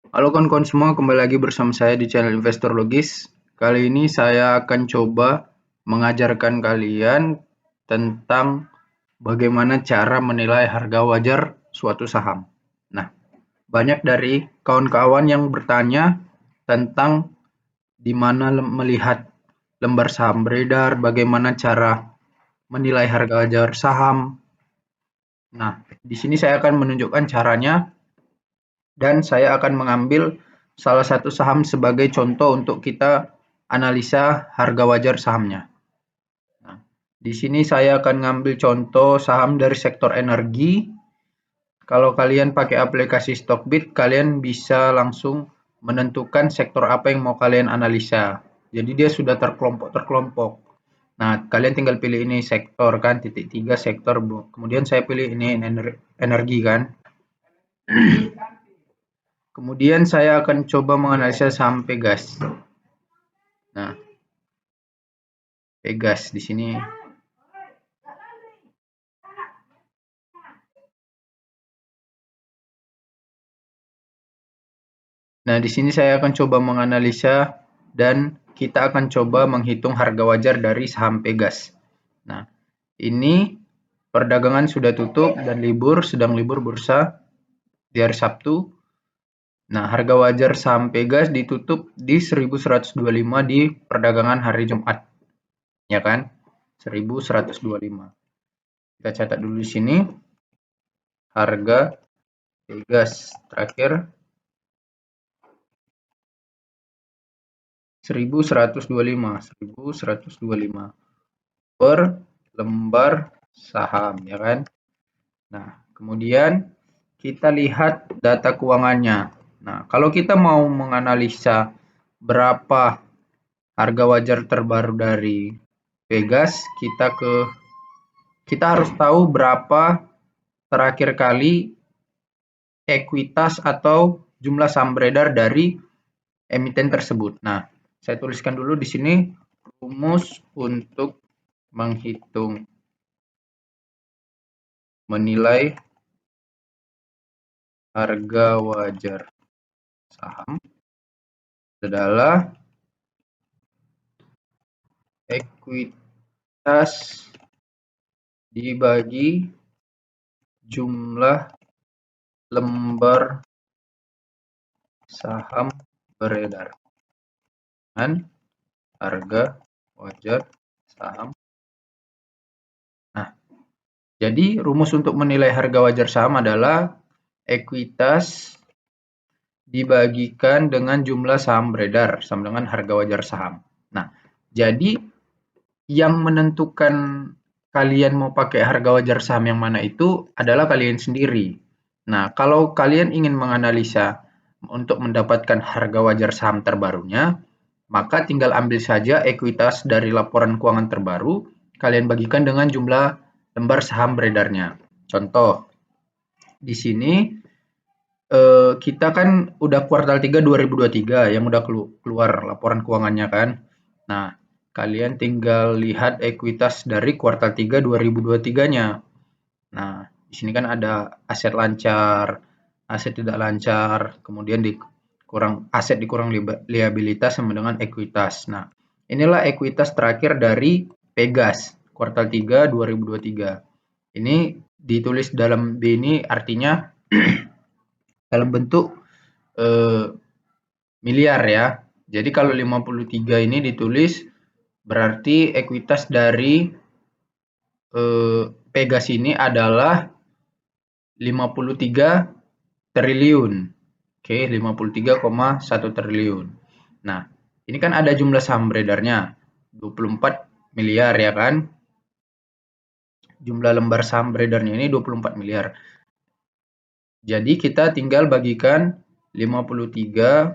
Halo kawan-kawan semua, kembali lagi bersama saya di channel Investor Logis. Kali ini saya akan coba mengajarkan kalian tentang bagaimana cara menilai harga wajar suatu saham. Nah, banyak dari kawan-kawan yang bertanya tentang di mana melihat lembar saham beredar, bagaimana cara menilai harga wajar saham. Nah, di sini saya akan menunjukkan caranya dan saya akan mengambil salah satu saham sebagai contoh untuk kita analisa harga wajar sahamnya. Nah, di sini saya akan ngambil contoh saham dari sektor energi. Kalau kalian pakai aplikasi Stockbit, kalian bisa langsung menentukan sektor apa yang mau kalian analisa. Jadi dia sudah terkelompok-terkelompok. Nah, kalian tinggal pilih ini sektor kan, titik 3 sektor. Kemudian saya pilih ini energi kan. Kemudian saya akan coba menganalisa saham Pegas. Nah, Pegas di sini. Nah, di sini saya akan coba menganalisa dan kita akan coba menghitung harga wajar dari saham Pegas. Nah, ini perdagangan sudah tutup dan libur, sedang libur bursa di hari Sabtu. Nah, harga wajar saham Pegas ditutup di 1125 di perdagangan hari Jumat. Ya kan? 1125. Kita catat dulu di sini. Harga Pegas terakhir 1125 per lembar saham ya kan. Nah, kemudian kita lihat data keuangannya. Nah, kalau kita mau menganalisa berapa harga wajar terbaru dari Pegas, kita harus tahu berapa terakhir kali ekuitas atau jumlah saham beredar dari emiten tersebut. Nah, saya tuliskan dulu di sini rumus untuk menghitung menilai harga wajar saham adalah ekuitas dibagi jumlah lembar saham beredar dengan harga wajar saham. Nah, jadi rumus untuk menilai harga wajar saham adalah ekuitas dibagikan dengan jumlah saham beredar sama dengan harga wajar saham. Nah, jadi yang menentukan kalian mau pakai harga wajar saham yang mana itu adalah kalian sendiri. Nah, kalau kalian ingin menganalisa untuk mendapatkan harga wajar saham terbarunya, maka tinggal ambil saja ekuitas dari laporan keuangan terbaru, kalian bagikan dengan jumlah lembar saham beredarnya. Contoh, di sini kita kan udah kuartal 3 2023 yang udah keluar laporan keuangannya kan. Nah, kalian tinggal lihat ekuitas dari kuartal 3 2023-nya. Nah, di sini kan ada aset lancar, aset tidak lancar, kemudian aset dikurang liabilitas sama dengan ekuitas. Nah, inilah ekuitas terakhir dari Pegas kuartal 3 2023. Ini ditulis dalam B ini artinya dalam bentuk miliar ya. Jadi kalau 53 ini ditulis berarti ekuitas dari Pegas ini adalah 53 triliun. Oke, 53,1 triliun. Nah, ini kan ada jumlah saham beredarnya 24 miliar ya kan? Jumlah lembar saham beredarnya ini 24 miliar. Jadi kita tinggal bagikan 53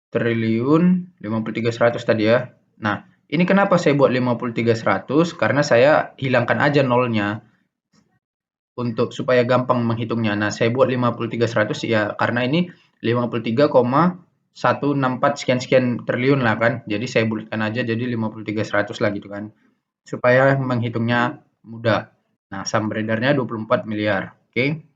triliun 53.100 tadi ya. Nah, ini kenapa saya buat 53.100? Karena saya hilangkan aja nolnya untuk supaya gampang menghitungnya. Nah, saya buat 53.100 ya karena ini 53,164 sekian-sekian triliun lah kan. Jadi saya bulatkan aja jadi 53.100 lah gitu kan. Supaya menghitungnya mudah. Nah, saham beredarnya 24 miliar. Oke.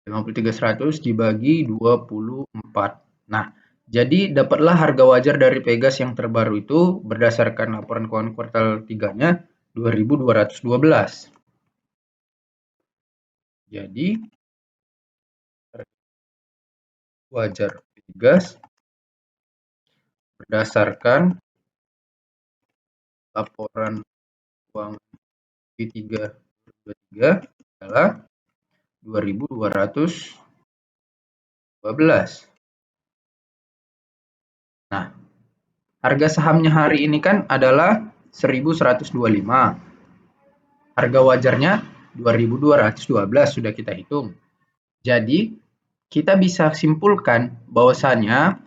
53.100 dibagi 24. Nah, jadi dapatlah harga wajar dari Pegas yang terbaru itu berdasarkan laporan keuangan kuartal 3-nya 2.212. Jadi wajar Pegas berdasarkan laporan keuangan Q3 2023 adalah 2.212. Nah, harga sahamnya hari ini kan adalah 1.125. Harga wajarnya 2.212 sudah kita hitung. Jadi, kita bisa simpulkan bahwasanya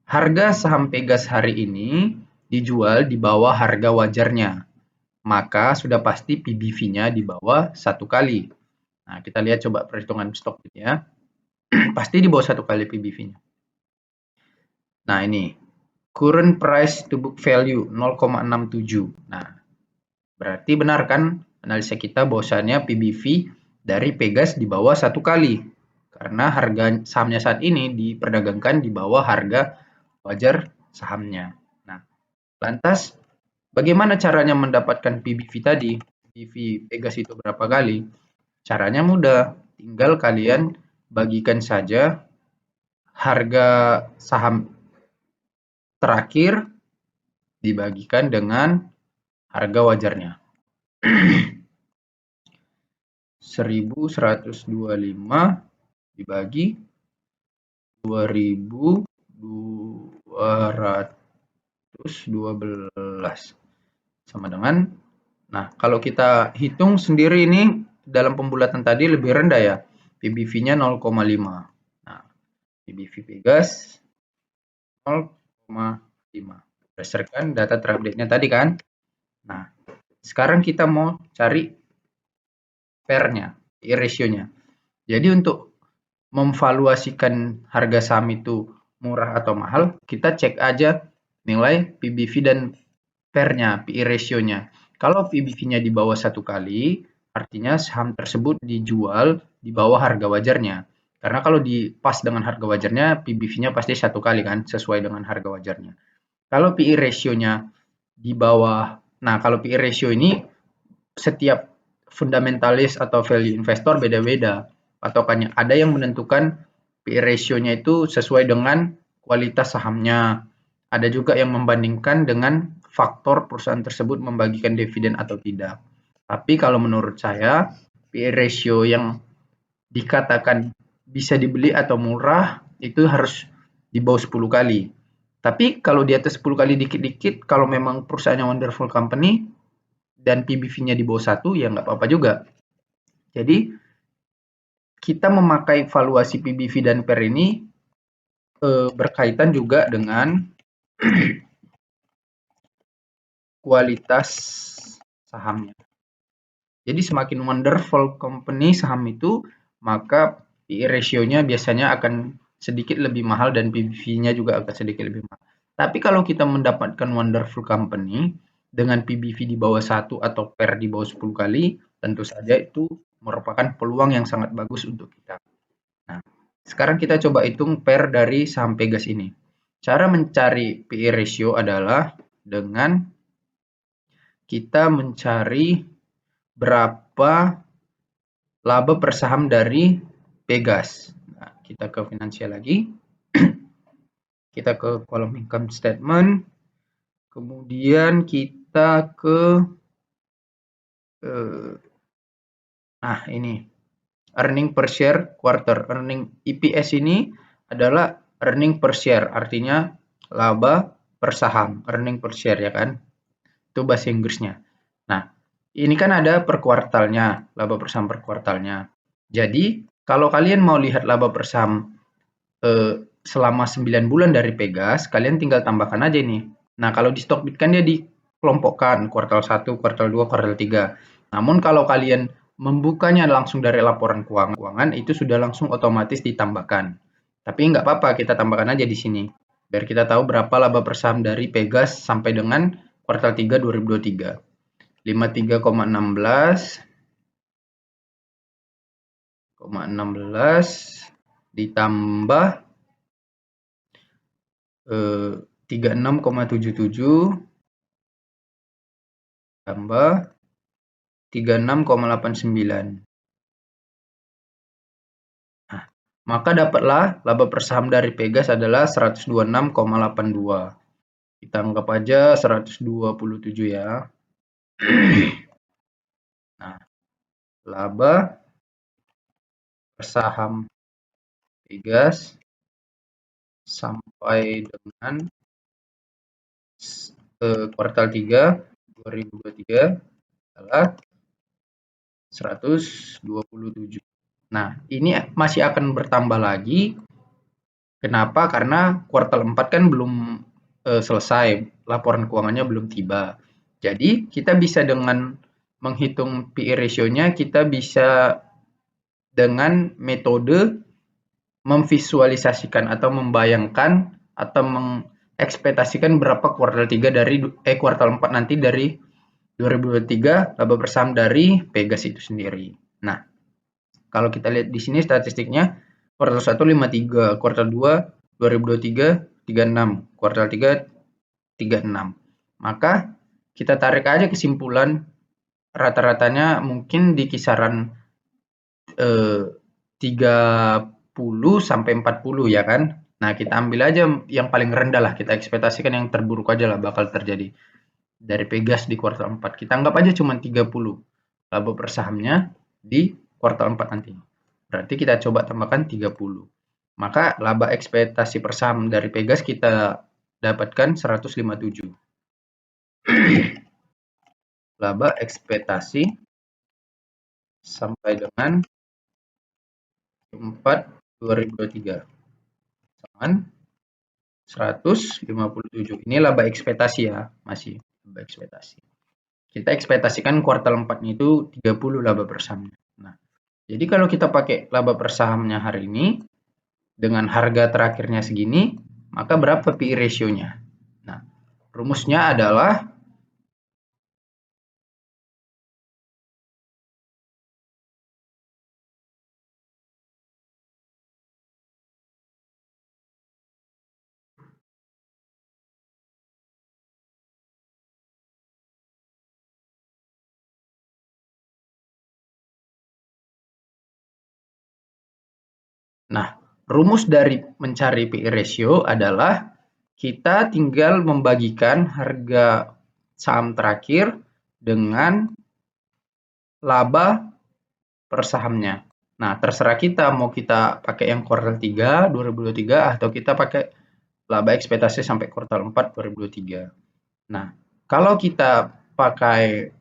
harga saham Pegas hari ini dijual di bawah harga wajarnya. Maka sudah pasti PBV-nya di bawah 1 kali. Nah, kita lihat coba perhitungan stok ya. Pasti di bawah 1 kali PBV-nya. Nah, ini current price to book value 0,67. Nah, berarti benar kan analisa kita bahwasannya PBV dari Pegas di bawah 1 kali. Karena harga sahamnya saat ini diperdagangkan di bawah harga wajar sahamnya. Nah, lantas bagaimana caranya mendapatkan PBV tadi? PBV Pegas itu berapa kali? Caranya mudah, tinggal kalian bagikan saja harga saham terakhir dibagikan dengan harga wajarnya. 1.125 dibagi 2.212 sama dengan, nah kalau kita hitung sendiri ini dalam pembulatan tadi lebih rendah ya, PBV-nya 0,5. Nah, PBV Pegas 0,5 berdasarkan data terupdate-nya tadi kan. Nah, sekarang kita mau cari PER-nya, PE ratio-nya. Jadi untuk memvaluasikan harga saham itu murah atau mahal, kita cek aja nilai PBV dan PER-nya, PE ratio-nya. Kalau PBV-nya di bawah 1 kali, artinya saham tersebut dijual di bawah harga wajarnya. Karena kalau pas dengan harga wajarnya, PBV-nya pasti 1 kali kan, sesuai dengan harga wajarnya. Kalau PE ratio-nya di bawah, nah kalau PE ratio ini setiap fundamentalis atau value investor beda-beda patokannya. Ada yang menentukan PE ratio-nya itu sesuai dengan kualitas sahamnya. Ada juga yang membandingkan dengan faktor perusahaan tersebut membagikan dividen atau tidak. Tapi kalau menurut saya, PE ratio yang dikatakan bisa dibeli atau murah itu harus di bawah 10 kali. Tapi kalau di atas 10 kali dikit-dikit, kalau memang perusahaannya wonderful company dan PBV-nya di bawah 1, ya nggak apa-apa juga. Jadi, kita memakai valuasi PBV dan PER ini berkaitan juga dengan kualitas sahamnya. Jadi semakin wonderful company saham itu, maka PE ratio-nya biasanya akan sedikit lebih mahal dan PBV-nya juga akan sedikit lebih mahal. Tapi kalau kita mendapatkan wonderful company dengan PBV di bawah 1 atau PER di bawah 10 kali, tentu saja itu merupakan peluang yang sangat bagus untuk kita. Nah, sekarang kita coba hitung PER dari saham Pegas ini. Cara mencari PE ratio adalah dengan kita mencari berapa laba per saham dari Pegas. Nah, kita ke finansial lagi. Kita ke kolom income statement. Kemudian kita ke nah ini earning per share quarter. Earning EPS ini adalah earning per share, artinya laba per saham, earning per share ya kan. Itu bahasa Inggrisnya. Nah, ini kan ada per kuartalnya, laba per saham per kuartalnya. Jadi, kalau kalian mau lihat laba per saham selama 9 bulan dari Pegas, kalian tinggal tambahkan aja nih. Nah, kalau di Stockbit kan dia dikelompokkan kuartal 1, kuartal 2, kuartal 3. Namun kalau kalian membukanya langsung dari laporan keuangan, itu sudah langsung otomatis ditambahkan. Tapi nggak apa-apa, kita tambahkan aja di sini. Biar kita tahu berapa laba per saham dari Pegas sampai dengan kuartal 3 2023. 53,16 ditambah 36,77 tambah 36,89. Nah, maka dapatlah laba per saham dari Pegas adalah 126,82. Kita anggap aja 127 ya. Nah, laba per saham Pegas sampai dengan kuartal 3 2023 adalah 127. Nah, ini masih akan bertambah lagi. Kenapa? Karena kuartal 4 kan belum selesai, laporan keuangannya belum tiba. Jadi, kita bisa dengan menghitung PE ratio-nya, kita bisa dengan metode memvisualisasikan atau membayangkan atau mengekspektasikan berapa kuartal 3 dari kuartal 4 nanti dari 2023 laba per saham dari Pegas itu sendiri. Nah, kalau kita lihat di sini statistiknya kuartal 1 53, kuartal 2 2023 36, kuartal 3 36. Maka kita tarik aja kesimpulan rata-ratanya mungkin di kisaran 30 sampai 40 ya kan. Nah, kita ambil aja yang paling rendah lah, kita ekspektasikan yang terburuk aja lah bakal terjadi dari Pegas di kuartal 4. Kita anggap aja cuma 30 laba per sahamnya di kuartal 4 nanti. Berarti kita coba tambahkan 30. Maka laba ekspektasi per saham dari Pegas kita dapatkan 157. Laba ekspektasi sampai dengan 4 2023 sama 157. Ini laba ekspektasi ya, masih laba ekspektasi. Kita ekspektasikan kuartal 4-nya itu 30 laba per sahamnya. Nah, jadi kalau kita pakai laba per sahamnya hari ini dengan harga terakhirnya segini, maka berapa PE ratio-nya? Nah, rumusnya adalah rumus dari mencari PE ratio adalah kita tinggal membagikan harga saham terakhir dengan laba per sahamnya. Nah, terserah kita mau kita pakai yang kuartal 3 2023 atau kita pakai laba ekspektasi sampai kuartal 4 2023. Nah, kalau kita pakai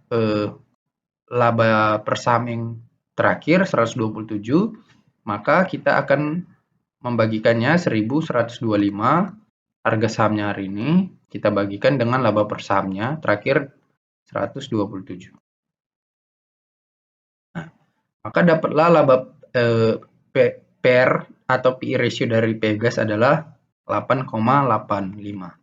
laba per saham yang terakhir 127, maka kita akan membagikannya 1125 harga sahamnya hari ini kita bagikan dengan laba per sahamnya terakhir 127. Nah, maka dapatlah laba PER atau PE ratio dari Pegas adalah 8,85.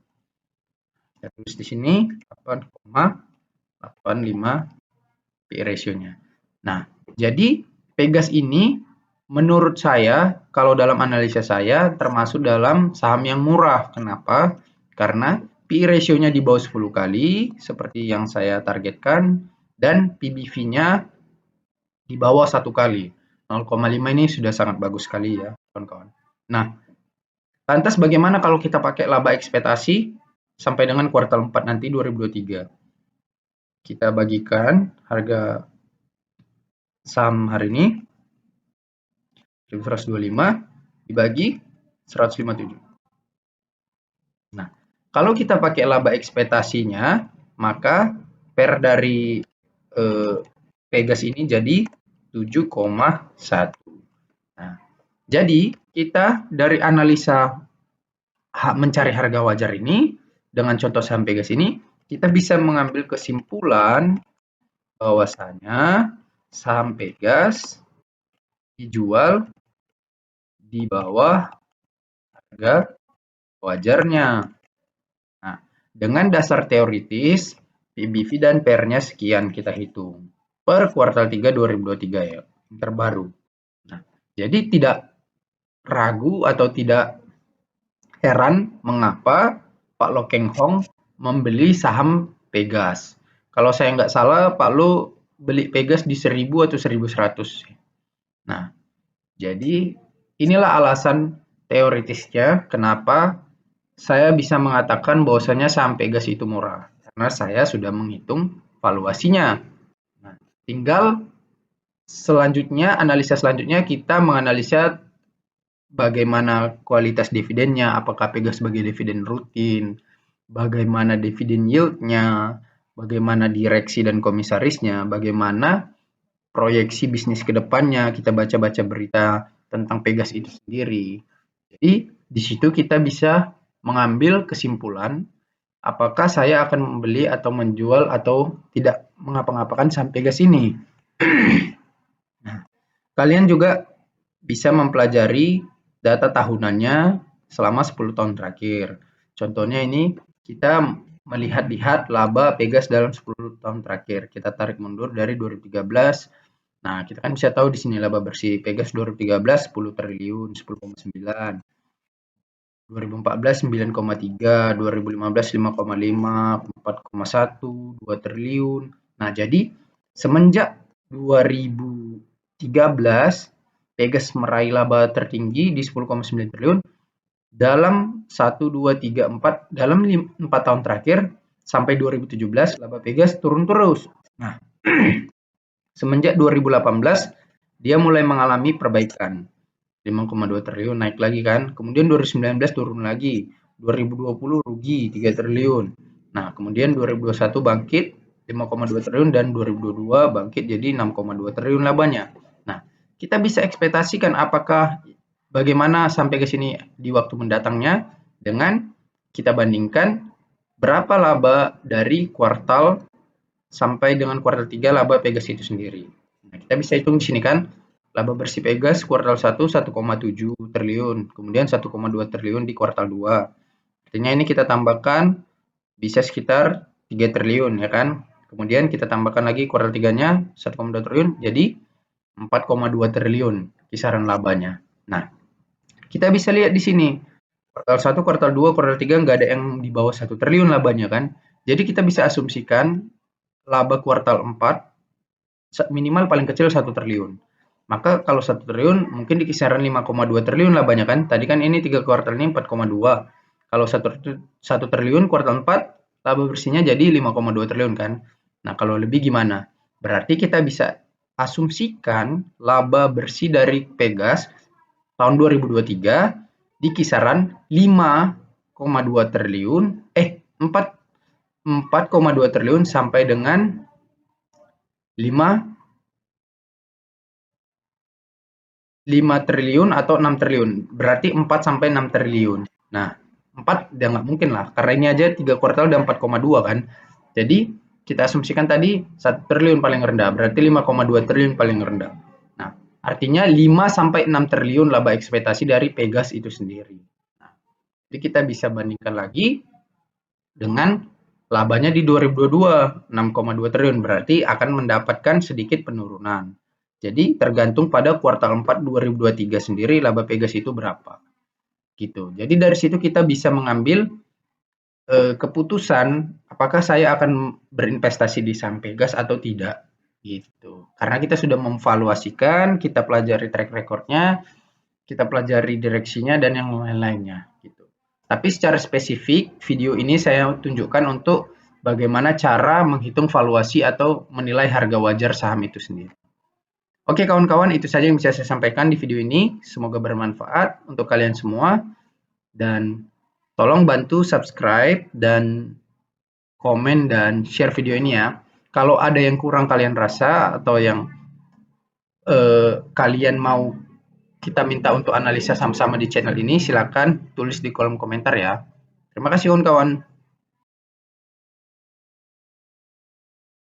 Kita tulis di sini 8,85 PE ratio-nya. Nah, jadi Pegas ini menurut saya, kalau dalam analisa saya, termasuk dalam saham yang murah. Kenapa? Karena PE ratio-nya di bawah 10 kali, seperti yang saya targetkan, dan PBV-nya di bawah 1 kali. 0,5 ini sudah sangat bagus sekali ya, kawan-kawan. Nah, lantas bagaimana kalau kita pakai laba ekspektasi sampai dengan kuartal 4 nanti 2023? Kita bagikan harga saham hari ini 1125 dibagi 157. Nah, kalau kita pakai laba ekspektasinya, maka PER dari Pegas ini jadi 7,1. Nah, jadi kita dari analisa mencari harga wajar ini, dengan contoh saham Pegas ini, kita bisa mengambil kesimpulan bahwasanya saham Pegas dijual di bawah harga wajarnya. Nah, dengan dasar teoritis, PBV dan PER-nya sekian kita hitung per kuartal 3 2023 ya, terbaru. Nah, Jadi tidak ragu atau tidak heran mengapa Pak Lo Keng Hong membeli saham Pegas. Kalau saya nggak salah, Pak Lo beli Pegas di 1000 atau 1100. Nah, jadi inilah alasan teoritisnya kenapa saya bisa mengatakan bahwasanya saham Pegas itu murah. Karena saya sudah menghitung valuasinya. Nah, tinggal selanjutnya, analisa selanjutnya kita menganalisa bagaimana kualitas dividennya, apakah Pegas sebagai dividen rutin, bagaimana dividen yield-nya, bagaimana direksi dan komisarisnya, bagaimana proyeksi bisnis ke depannya, kita baca-baca berita tentang Pegas itu sendiri. Jadi di situ kita bisa mengambil kesimpulan apakah saya akan membeli atau menjual atau tidak mengapa-ngapakan saham Pegas ini. Nah, kalian juga bisa mempelajari data tahunannya selama 10 tahun terakhir. Contohnya ini kita melihat-lihat laba Pegas dalam 10 tahun terakhir. Kita tarik mundur dari 2013. Nah, kita kan bisa tahu di sini laba bersih Pegas 2013 10 triliun, 10,9. 2014 9,3, 2015 5,5, 4,1, 2 triliun. Nah, jadi semenjak 2013 Pegas meraih laba tertinggi di 10,9 triliun dalam 1 2 3 4 dalam 4 tahun terakhir sampai 2017 laba Pegas turun terus. Nah, semenjak 2018 dia mulai mengalami perbaikan. 5,2 triliun naik lagi kan. Kemudian 2019 turun lagi. 2020 rugi 3 triliun. Nah, kemudian 2021 bangkit 5,2 triliun dan 2022 bangkit jadi 6,2 triliun labanya. Nah, kita bisa ekspektasikan apakah bagaimana sampai ke sini di waktu mendatangnya dengan kita bandingkan berapa laba dari kuartal sampai dengan kuartal 3 laba Pegas itu sendiri. Nah, kita bisa hitung di sini kan. Laba bersih Pegas kuartal 1 1,7 triliun, kemudian 1,2 triliun di kuartal 2. Artinya ini kita tambahkan bisa sekitar 3 triliun ya kan. Kemudian kita tambahkan lagi kuartal 3-nya 1,2 triliun jadi 4,2 triliun kisaran labanya. Nah, kita bisa lihat di sini. Kuartal 1, kuartal 2, kuartal 3 nggak ada yang di bawah 1 triliun labanya kan. Jadi kita bisa asumsikan laba kuartal 4 minimal paling kecil 1 triliun. Maka kalau 1 triliun mungkin di kisaran 5,2 triliun labanya kan. Tadi kan ini 3 kuartal ini 4,2. Kalau 1 triliun kuartal 4 laba bersihnya jadi 5,2 triliun kan. Nah, kalau lebih gimana? Berarti kita bisa asumsikan laba bersih dari Pegas tahun 2023 di kisaran 5,2 triliun 4,2 triliun sampai dengan 5 triliun atau 6 triliun. Berarti 4 sampai 6 triliun. Nah, 4 udah nggak mungkin lah. Karena ini aja 3 kuartal udah 4,2 kan. Jadi, kita asumsikan tadi 1 triliun paling rendah. Berarti 5,2 triliun paling rendah. Nah, artinya 5 sampai 6 triliun laba ekspektasi dari Pegas itu sendiri. Nah, jadi kita bisa bandingkan lagi dengan labanya di 2022, 6,2 triliun. Berarti akan mendapatkan sedikit penurunan. Jadi tergantung pada kuartal 4 2023 sendiri laba Pegas itu berapa. Gitu. Jadi dari situ kita bisa mengambil keputusan apakah saya akan berinvestasi di saham Pegas atau tidak. Gitu. Karena kita sudah memvaluasikan, kita pelajari track recordnya, kita pelajari direksinya dan yang lain-lainnya. Gitu. Tapi secara spesifik video ini saya tunjukkan untuk bagaimana cara menghitung valuasi atau menilai harga wajar saham itu sendiri. Oke kawan-kawan, itu saja yang bisa saya sampaikan di video ini. Semoga bermanfaat untuk kalian semua. Dan tolong bantu subscribe dan komen dan share video ini ya. Kalau ada yang kurang kalian rasa atau yang kalian mau kita minta untuk analisa sama-sama di channel ini, silakan tulis di kolom komentar ya. Terima kasih kawan-kawan.